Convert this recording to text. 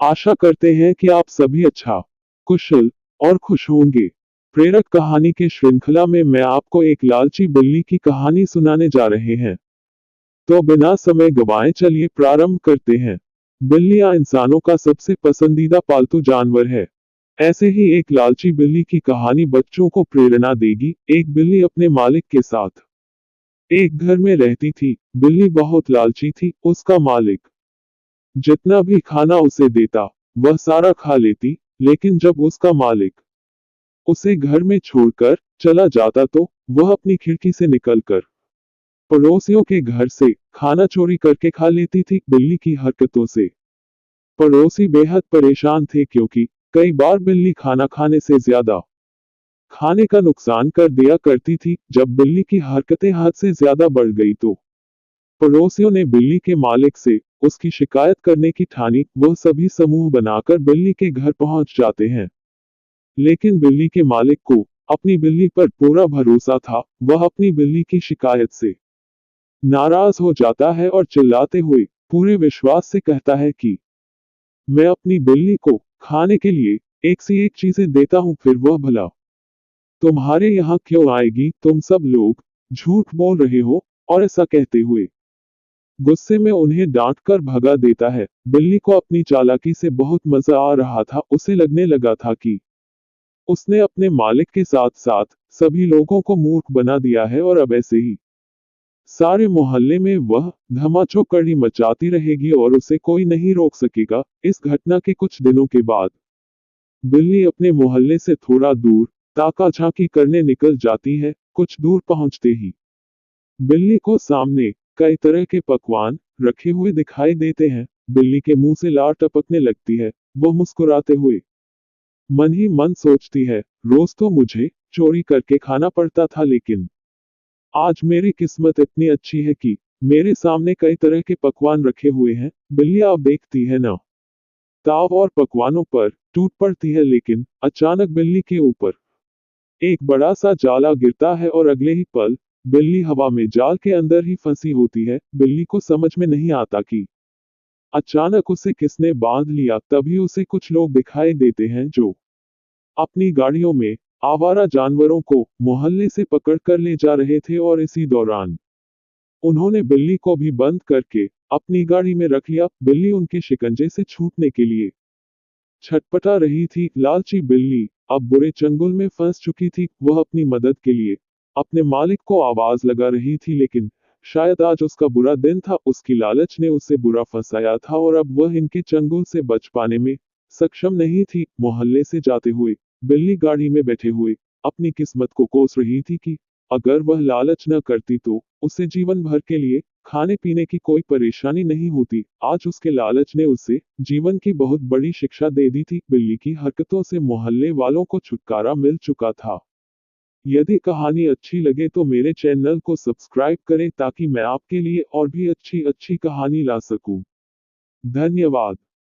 आशा करते हैं कि आप सभी अच्छा, कुशल और खुश होंगे। प्रेरक कहानी के श्रृंखला में मैं आपको एक लालची बिल्ली की कहानी सुनाने जा रहे हैं। तो बिना समय गवाए चलिए प्रारंभ करते हैं। बिल्लियां इंसानों का सबसे पसंदीदा पालतू जानवर है। ऐसे ही एक लालची बिल्ली की कहानी बच्चों को प्रेरणा देगी। एक बिल्ली अपने मालिक के साथ एक घर में रहती थी। बिल्ली बहुत लालची थी। उसका मालिक जितना भी खाना उसे देता, वह सारा खा लेती। लेकिन जब उसका मालिक उसे घर में छोड़कर चला जाता तो वह अपनी खिड़की से निकलकर पड़ोसियों के घर से खाना चोरी करके खा लेती थी। बिल्ली की हरकतों से पड़ोसी बेहद परेशान थे, क्योंकि कई बार बिल्ली खाना खाने से ज्यादा खाने का नुकसान कर दिया करती थी। जब बिल्ली की हरकतें हद से ज्यादा बढ़ गई तो पड़ोसियों ने बिल्ली के मालिक से उसकी शिकायत करने की ठानी। वह सभी समूह बनाकर बिल्ली के घर पहुंच जाते हैं। लेकिन बिल्ली के मालिक को अपनी बिल्ली पर पूरा भरोसा था। वह अपनी बिल्ली की शिकायत से नाराज हो जाता है और चिल्लाते हुए पूरे विश्वास से कहता है कि मैं अपनी बिल्ली को खाने के लिए एक से एक चीजें देता हूं, फिर वह भला तुम्हारे यहाँ क्यों आएगी? तुम सब लोग झूठ बोल रहे हो। और ऐसा कहते हुए गुस्से में उन्हें डांट कर भगा देता है। बिल्ली को अपनी चालाकी से बहुत मजा आ रहा था। उसे लगने लगा था कि उसने अपने मालिक के साथ साथ सभी लोगों को मूर्ख बना दिया है, और अब ऐसे ही सारे मोहल्ले में वह धमाचौकड़ी मचाती रहेगी और उसे कोई नहीं रोक सकेगा। इस घटना के कुछ दिनों के बाद बिल्ली अपने मोहल्ले से थोड़ा दूर ताका झांकी करने निकल जाती है। कुछ दूर पहुंचते ही बिल्ली को सामने कई तरह के पकवान रखे हुए दिखाई देते हैं। बिल्ली के मुंह से लार टपकने लगती है। वह मुस्कुराते हुए मन ही मन सोचती है, रोज तो मुझे चोरी करके खाना पड़ता था, लेकिन आज मेरी किस्मत इतनी अच्छी है कि मेरे सामने कई तरह के पकवान रखे हुए हैं। बिल्ली आप देखती है ना, ताव और पकवानों पर टूट पड़ती है, लेकिन अचानक बिल्ली के ऊपर एक बड़ा सा जाला गिरता है और अगले ही पल बिल्ली हवा में जाल के अंदर ही फंसी होती है। बिल्ली को समझ में नहीं आता कि अचानक उसे किसने बांध लिया। तभी उसे कुछ लोग दिखाई देते हैं जो अपनी गाड़ियों में आवारा जानवरों को मोहल्ले से पकड़ कर ले जा रहे थे, और इसी दौरान उन्होंने बिल्ली को भी बंद करके अपनी गाड़ी में रख लिया। बिल्ली उनके शिकंजे से छूटने के लिए छटपटा रही थी। लालची बिल्ली अब बुरे चंगुल में फंस चुकी थी। वह अपनी मदद के लिए अपने मालिक को आवाज लगा रही थी, लेकिन शायद आज उसका बुरा दिन था। उसकी लालच ने उसे बुरा फंसाया था, और अब वह इनके चंगुल से बच पाने में सक्षम नहीं थी। मोहल्ले से जाते हुए बिल्ली गाड़ी में बैठे हुए अपनी किस्मत को कोस रही थी कि अगर वह लालच न करती तो उसे जीवन भर के लिए खाने पीने की कोई परेशानी नहीं होती। आज उसके लालच ने उसे जीवन की बहुत बड़ी शिक्षा दे दी थी। बिल्ली की हरकतों से मोहल्ले वालों को छुटकारा मिल चुका था। यदि कहानी अच्छी लगे तो मेरे चैनल को सब्सक्राइब करें, ताकि मैं आपके लिए और भी अच्छी अच्छी कहानी ला सकूं। धन्यवाद।